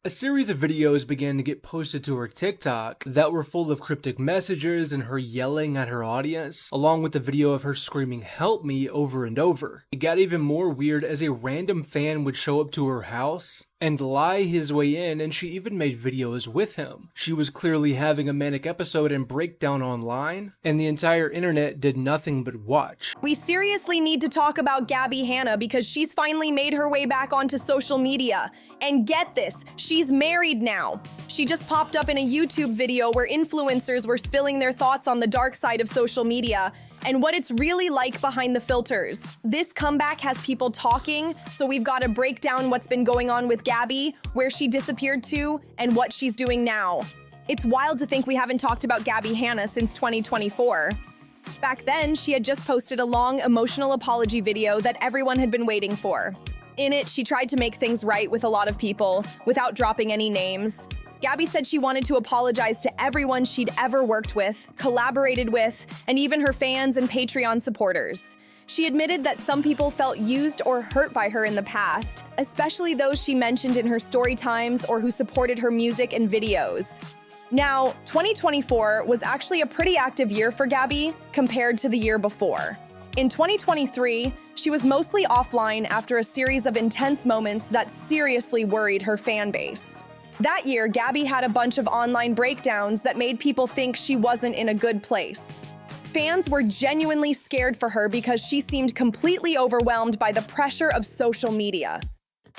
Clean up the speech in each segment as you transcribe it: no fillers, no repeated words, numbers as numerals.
A series of videos began to get posted to her TikTok that were full of cryptic messages and her yelling at her audience, along with the video of her screaming "help me" over and over. It got even more weird as a random fan would show up to her house and lie his way in, and she even made videos with him. She was clearly having a manic episode and breakdown online, and the entire internet did nothing but watch. We seriously need to talk about Gabbie Hanna because she's finally made her way back onto social media. And get this, she's married now. She just popped up in a YouTube video where influencers were spilling their thoughts on the dark side of social media and what it's really like behind the filters. This comeback has people talking, so we've got to break down what's been going on with Gabbie, where she disappeared to, and what she's doing now. It's wild to think we haven't talked about Gabbie Hanna since 2024. Back then, she had just posted a long, emotional apology video that everyone had been waiting for. In it, she tried to make things right with a lot of people, without dropping any names. Gabbie said she wanted to apologize to everyone she'd ever worked with, collaborated with, and even her fans and Patreon supporters. She admitted that some people felt used or hurt by her in the past, especially those she mentioned in her story times or who supported her music and videos. Now, 2024 was actually a pretty active year for Gabbie compared to the year before. In 2023, she was mostly offline after a series of intense moments that seriously worried her fan base. That year, Gabbie had a bunch of online breakdowns that made people think she wasn't in a good place. Fans were genuinely scared for her because she seemed completely overwhelmed by the pressure of social media.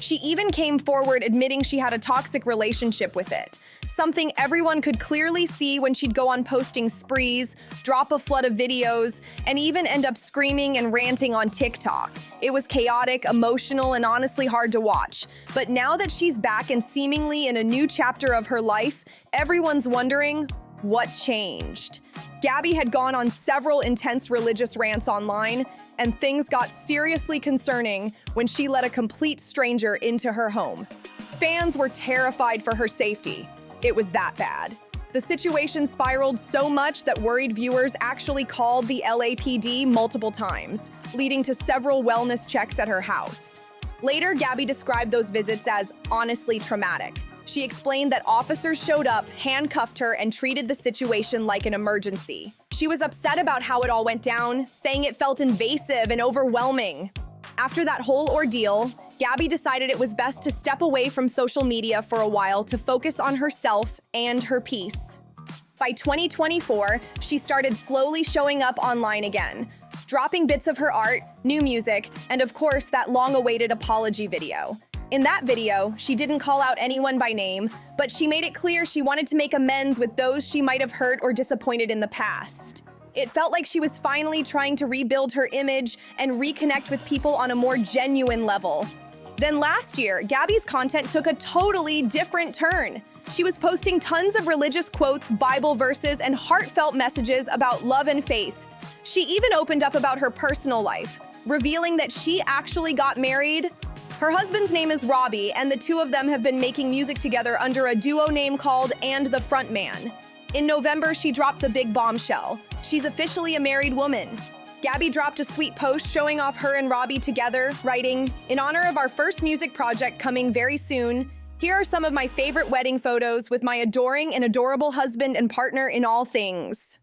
She even came forward admitting she had a toxic relationship with it, something everyone could clearly see when she'd go on posting sprees, drop a flood of videos, and even end up screaming and ranting on TikTok. It was chaotic, emotional, and honestly hard to watch. But now that she's back and seemingly in a new chapter of her life, everyone's wondering, what changed? Gabbie had gone on several intense religious rants online, and things got seriously concerning when she let a complete stranger into her home. Fans were terrified for her safety. It was that bad. The situation spiraled so much that worried viewers actually called the LAPD multiple times, leading to several wellness checks at her house. Later, Gabbie described those visits as honestly traumatic. She explained that officers showed up, handcuffed her, and treated the situation like an emergency. She was upset about how it all went down, saying it felt invasive and overwhelming. After that whole ordeal, Gabbie decided it was best to step away from social media for a while to focus on herself and her peace. By 2024, she started slowly showing up online again, dropping bits of her art, new music, and of course, that long-awaited apology video. In that video, she didn't call out anyone by name, but she made it clear she wanted to make amends with those she might have hurt or disappointed in the past. It felt like she was finally trying to rebuild her image and reconnect with people on a more genuine level. Then last year, Gabbie's content took a totally different turn. She was posting tons of religious quotes, Bible verses, and heartfelt messages about love and faith. She even opened up about her personal life, revealing that she actually got married. Her husband's name is Robbie, and the two of them have been making music together under a duo name called And the Frontman. In November, she dropped the big bombshell. She's officially a married woman. Gabbie dropped a sweet post showing off her and Robbie together, writing, "In honor of our first music project coming very soon, here are some of my favorite wedding photos with my adoring and adorable husband and partner in all things."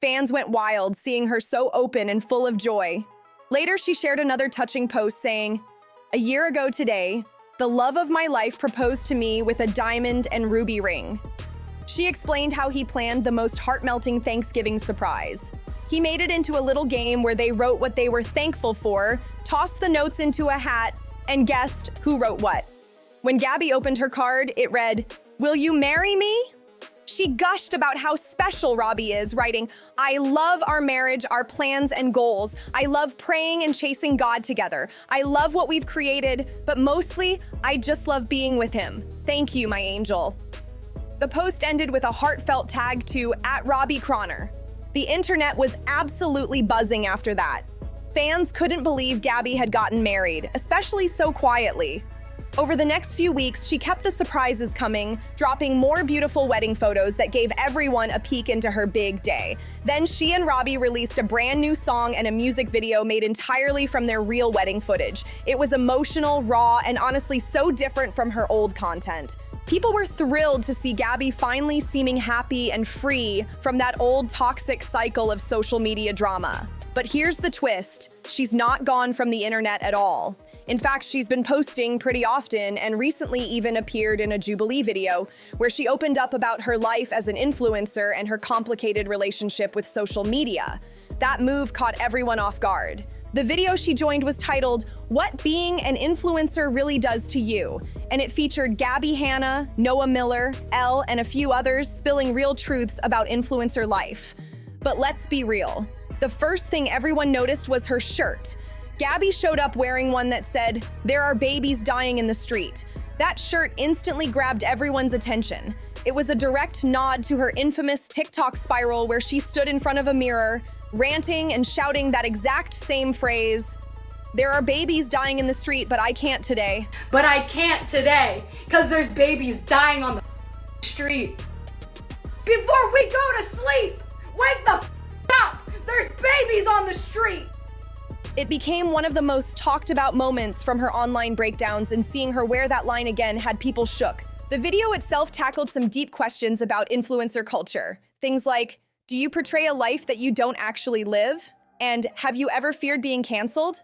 Fans went wild, seeing her so open and full of joy. Later, she shared another touching post saying, "A year ago today, the love of my life proposed to me with a diamond and ruby ring." She explained how he planned the most heart-melting Thanksgiving surprise. He made it into a little game where they wrote what they were thankful for, tossed the notes into a hat, and guessed who wrote what. When Gabbie opened her card, it read, "Will you marry me?" She gushed about how special Robbie is, writing, "I love our marriage, our plans and goals. I love praying and chasing God together. I love what we've created, but mostly, I just love being with him. Thank you, my angel." The post ended with a heartfelt tag to @RobbieCroner. The internet was absolutely buzzing after that. Fans couldn't believe Gabbie had gotten married, especially so quietly. Over the next few weeks, she kept the surprises coming, dropping more beautiful wedding photos that gave everyone a peek into her big day. Then she and Robbie released a brand new song and a music video made entirely from their real wedding footage. It was emotional, raw, and honestly so different from her old content. People were thrilled to see Gabbie finally seeming happy and free from that old toxic cycle of social media drama. But here's the twist. She's not gone from the internet at all. In fact, she's been posting pretty often and recently even appeared in a Jubilee video where she opened up about her life as an influencer and her complicated relationship with social media. That move caught everyone off guard. The video she joined was titled, "What Being an Influencer Really Does to You," and it featured Gabbie Hanna, Noah Miller, Elle, and a few others spilling real truths about influencer life. But let's be real. The first thing everyone noticed was her shirt. Gabbie showed up wearing one that said, "There are babies dying in the street." That shirt instantly grabbed everyone's attention. It was a direct nod to her infamous TikTok spiral where she stood in front of a mirror, ranting and shouting that exact same phrase, "There are babies dying in the street, but I can't today." But I can't today, because there's babies dying on the street. Before we go to sleep, wake the up! There's babies on the street! It became one of the most talked about moments from her online breakdowns, and seeing her wear that line again had people shook. The video itself tackled some deep questions about influencer culture. Things like, do you portray a life that you don't actually live? And have you ever feared being canceled?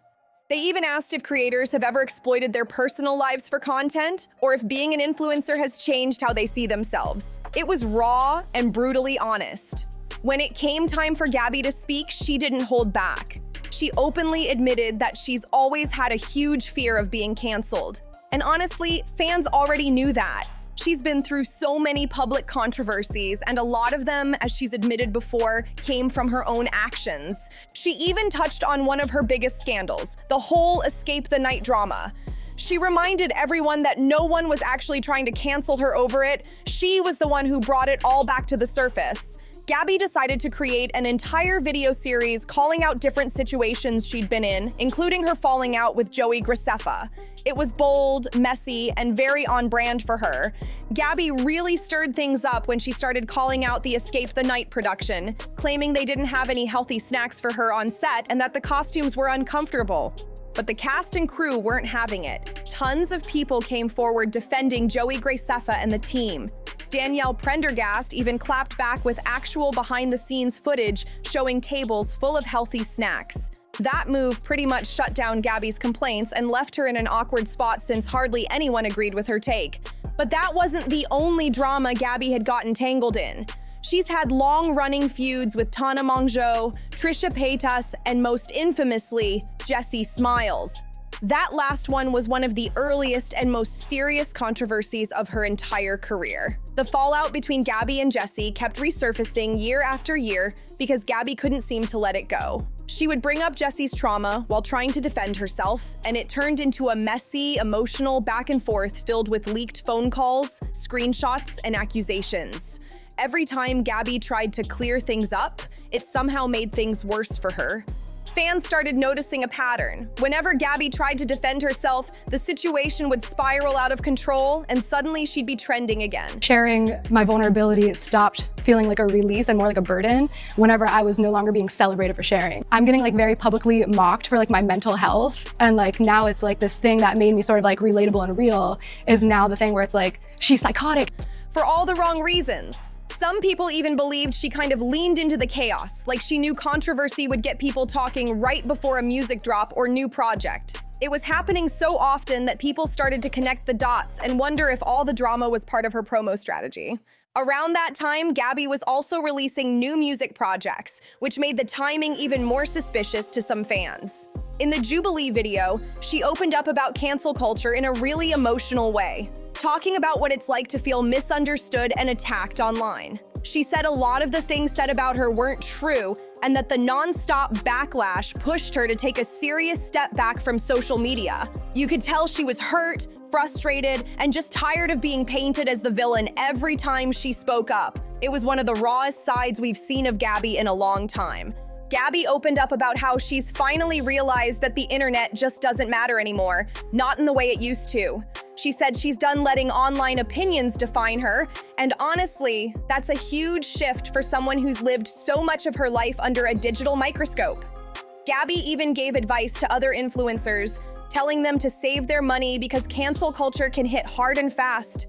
They even asked if creators have ever exploited their personal lives for content, or if being an influencer has changed how they see themselves. It was raw and brutally honest. When it came time for Gabbie to speak, she didn't hold back. She openly admitted that she's always had a huge fear of being canceled. And honestly, fans already knew that. She's been through so many public controversies, and a lot of them, as she's admitted before, came from her own actions. She even touched on one of her biggest scandals, the whole Escape the Night drama. She reminded everyone that no one was actually trying to cancel her over it. She was the one who brought it all back to the surface. Gabbie decided to create an entire video series calling out different situations she'd been in, including her falling out with Joey Graceffa. It was bold, messy, and very on brand for her. Gabbie really stirred things up when she started calling out the Escape the Night production, claiming they didn't have any healthy snacks for her on set and that the costumes were uncomfortable. But the cast and crew weren't having it. Tons of people came forward defending Joey Graceffa and the team. Danielle Prendergast even clapped back with actual behind-the-scenes footage showing tables full of healthy snacks. That move pretty much shut down Gabbie's complaints and left her in an awkward spot since hardly anyone agreed with her take. But that wasn't the only drama Gabbie had gotten tangled in. She's had long-running feuds with Tana Mongeau, Trisha Paytas, and most infamously, Jessie Smiles. That last one was one of the earliest and most serious controversies of her entire career. The fallout between Gabbie and Jessie kept resurfacing year after year because Gabbie couldn't seem to let it go. She would bring up Jessie's trauma while trying to defend herself, and it turned into a messy, emotional back and forth filled with leaked phone calls, screenshots, and accusations. Every time Gabbie tried to clear things up, it somehow made things worse for her. Fans started noticing a pattern. Whenever Gabbie tried to defend herself, the situation would spiral out of control, and suddenly she'd be trending again. Sharing my vulnerability stopped feeling like a release and more like a burden whenever I was no longer being celebrated for sharing. I'm getting very publicly mocked for my mental health, and now it's this thing that made me sort of relatable and real is now the thing where it's she's psychotic. For all the wrong reasons. Some people even believed she kind of leaned into the chaos, like she knew controversy would get people talking right before a music drop or new project. It was happening so often that people started to connect the dots and wonder if all the drama was part of her promo strategy. Around that time, Gabbie was also releasing new music projects, which made the timing even more suspicious to some fans. In the Jubilee video, she opened up about cancel culture in a really emotional way, talking about what it's like to feel misunderstood and attacked online. She said a lot of the things said about her weren't true, and that the non-stop backlash pushed her to take a serious step back from social media. You could tell she was hurt, frustrated, and just tired of being painted as the villain every time she spoke up. It was one of the rawest sides we've seen of Gabbie in a long time. Gabbie opened up about how she's finally realized that the internet just doesn't matter anymore, not in the way it used to. She said she's done letting online opinions define her, and honestly, that's a huge shift for someone who's lived so much of her life under a digital microscope. Gabbie even gave advice to other influencers, telling them to save their money because cancel culture can hit hard and fast.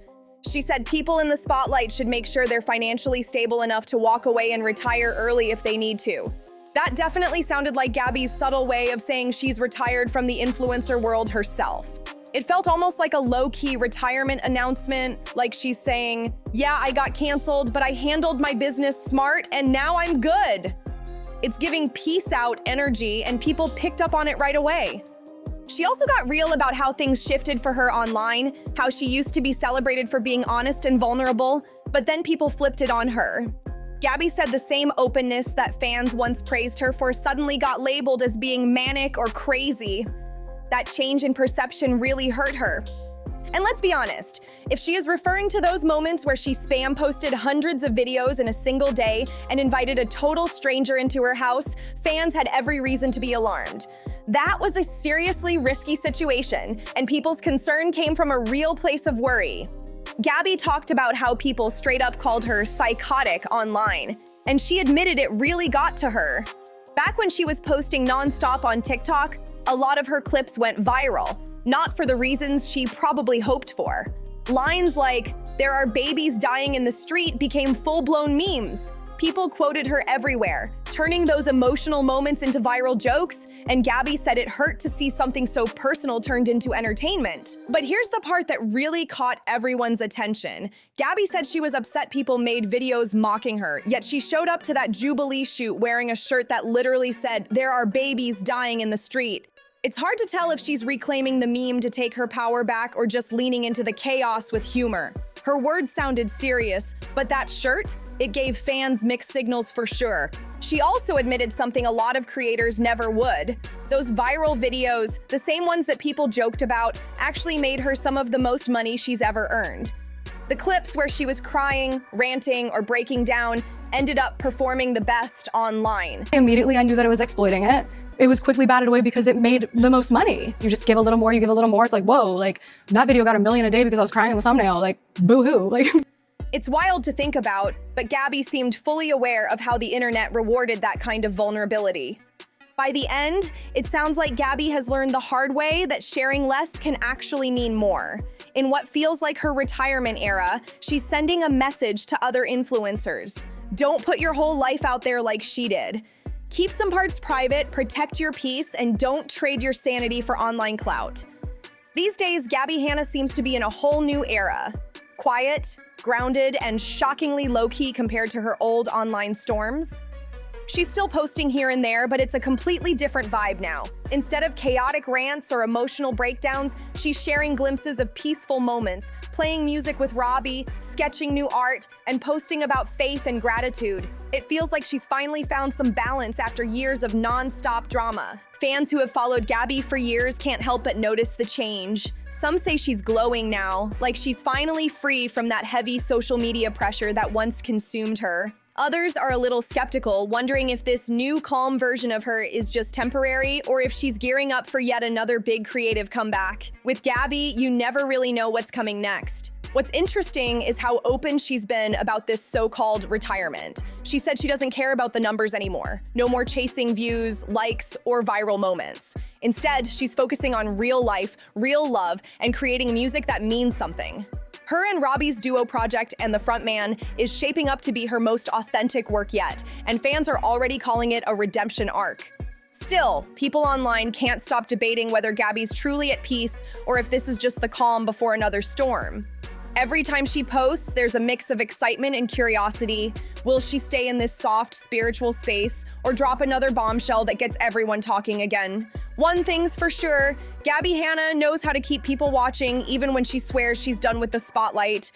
She said people in the spotlight should make sure they're financially stable enough to walk away and retire early if they need to. That definitely sounded like Gabbie's subtle way of saying she's retired from the influencer world herself. It felt almost like a low-key retirement announcement, like she's saying, yeah, I got canceled, but I handled my business smart and now I'm good. It's giving peace out energy and people picked up on it right away. She also got real about how things shifted for her online, how she used to be celebrated for being honest and vulnerable, but then people flipped it on her. Gabbie said the same openness that fans once praised her for suddenly got labeled as being manic or crazy. That change in perception really hurt her. And let's be honest, if she is referring to those moments where she spam posted hundreds of videos in a single day and invited a total stranger into her house, fans had every reason to be alarmed. That was a seriously risky situation, and people's concern came from a real place of worry. Gabbie talked about how people straight up called her psychotic online, and she admitted it really got to her. Back when she was posting nonstop on TikTok, a lot of her clips went viral, not for the reasons she probably hoped for. Lines like, "There are babies dying in the street" became full-blown memes. People quoted her everywhere, turning those emotional moments into viral jokes, and Gabbie said it hurt to see something so personal turned into entertainment. But here's the part that really caught everyone's attention. Gabbie said she was upset people made videos mocking her, yet she showed up to that Jubilee shoot wearing a shirt that literally said, "There are babies dying in the street." It's hard to tell if she's reclaiming the meme to take her power back or just leaning into the chaos with humor. Her words sounded serious, but that shirt? It gave fans mixed signals for sure. She also admitted something a lot of creators never would. Those viral videos, the same ones that people joked about, actually made her some of the most money she's ever earned. The clips where she was crying, ranting, or breaking down ended up performing the best online. Immediately, I knew that it was exploiting it. It was quickly batted away because it made the most money. You just give a little more, you give a little more. It's like, whoa, like that video got 1 million a day because I was crying in the thumbnail. Like, boo-hoo. Like, It's wild to think about, but Gabbie seemed fully aware of how the internet rewarded that kind of vulnerability. By the end, it sounds like Gabbie has learned the hard way that sharing less can actually mean more. In what feels like her retirement era, she's sending a message to other influencers. Don't put your whole life out there like she did. Keep some parts private, protect your peace, and don't trade your sanity for online clout. These days, Gabbie Hanna seems to be in a whole new era. Quiet, grounded, and shockingly low-key compared to her old online storms. She's still posting here and there, but it's a completely different vibe now. Instead of chaotic rants or emotional breakdowns, she's sharing glimpses of peaceful moments, playing music with Robbie, sketching new art, and posting about faith and gratitude. It feels like she's finally found some balance after years of non-stop drama. Fans who have followed Gabbie for years can't help but notice the change. Some say she's glowing now, like she's finally free from that heavy social media pressure that once consumed her. Others are a little skeptical, wondering if this new calm version of her is just temporary or if she's gearing up for yet another big creative comeback. With Gabbie, you never really know what's coming next. What's interesting is how open she's been about this so-called retirement. She said she doesn't care about the numbers anymore. No more chasing views, likes, or viral moments. Instead, she's focusing on real life, real love, and creating music that means something. Her and Robbie's duo project and the frontman is shaping up to be her most authentic work yet, and fans are already calling it a redemption arc. Still, people online can't stop debating whether Gabbie's truly at peace or if this is just the calm before another storm. Every time she posts, there's a mix of excitement and curiosity. Will she stay in this soft, spiritual space or drop another bombshell that gets everyone talking again? One thing's for sure, Gabbie Hanna knows how to keep people watching even when she swears she's done with the spotlight.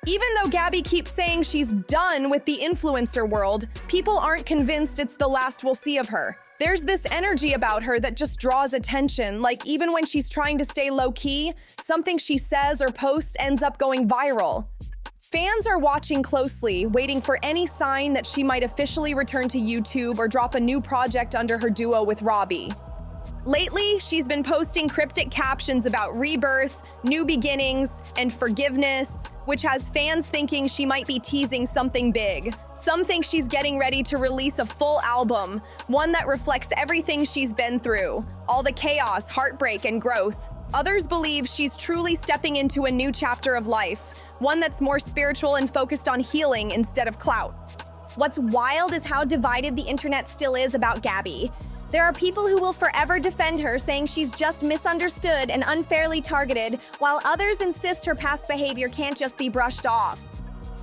Even though Gabbie keeps saying she's done with the influencer world, people aren't convinced it's the last we'll see of her. There's this energy about her that just draws attention, like even when she's trying to stay low-key, something she says or posts ends up going viral. Fans are watching closely, waiting for any sign that she might officially return to YouTube or drop a new project under her duo with Robbie. Lately, she's been posting cryptic captions about rebirth, new beginnings, and forgiveness, which has fans thinking she might be teasing something big. Some think she's getting ready to release a full album, one that reflects everything she's been through, all the chaos, heartbreak, and growth. Others believe she's truly stepping into a new chapter of life, one that's more spiritual and focused on healing instead of clout. What's wild is how divided the internet still is about Gabbie. There are people who will forever defend her, saying she's just misunderstood and unfairly targeted, while others insist her past behavior can't just be brushed off.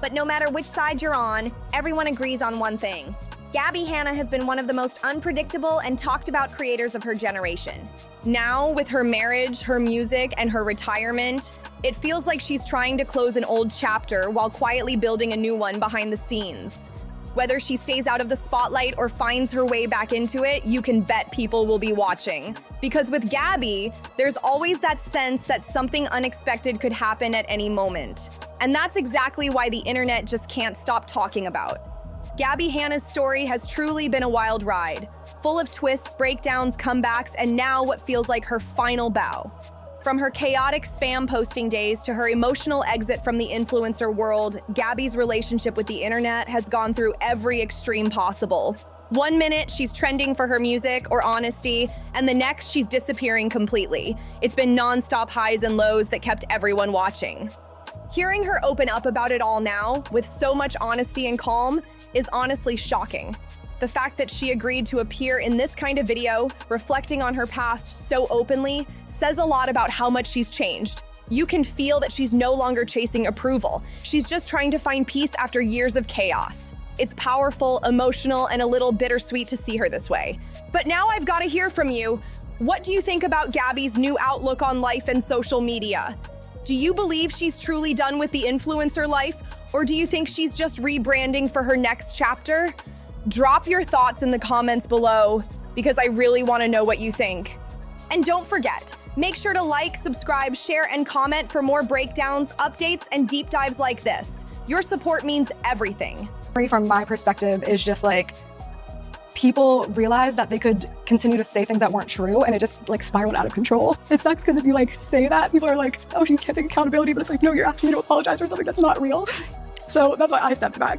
But no matter which side you're on, everyone agrees on one thing. Gabbie Hanna has been one of the most unpredictable and talked about creators of her generation. Now, with her marriage, her music, and her retirement, it feels like she's trying to close an old chapter while quietly building a new one behind the scenes. Whether she stays out of the spotlight or finds her way back into it, you can bet people will be watching. Because with Gabbie, there's always that sense that something unexpected could happen at any moment. And that's exactly why the internet just can't stop talking about. Gabbie Hanna's story has truly been a wild ride, full of twists, breakdowns, comebacks, and now what feels like her final bow. From her chaotic spam posting days to her emotional exit from the influencer world, Gabbie's relationship with the internet has gone through every extreme possible. One minute, she's trending for her music or honesty, and the next, she's disappearing completely. It's been nonstop highs and lows that kept everyone watching. Hearing her open up about it all now, with so much honesty and calm, is honestly shocking. The fact that she agreed to appear in this kind of video, reflecting on her past so openly, says a lot about how much she's changed. You can feel that she's no longer chasing approval. She's just trying to find peace after years of chaos. It's powerful, emotional, and a little bittersweet to see her this way. But now I've got to hear from you. What do you think about Gabbie's new outlook on life and social media? Do you believe she's truly done with the influencer life, or do you think she's just rebranding for her next chapter? Drop your thoughts in the comments below, because I really want to know what you think. And don't forget, make sure to like, subscribe, share, and comment for more breakdowns, updates, and deep dives like this. Your support means everything. From my perspective is just like, people realized that they could continue to say things that weren't true, and it just like spiraled out of control. It sucks because if you like say that, people are like, oh, you can't take accountability, but it's like, no, you're asking me to apologize for something that's not real. So that's why I stepped back.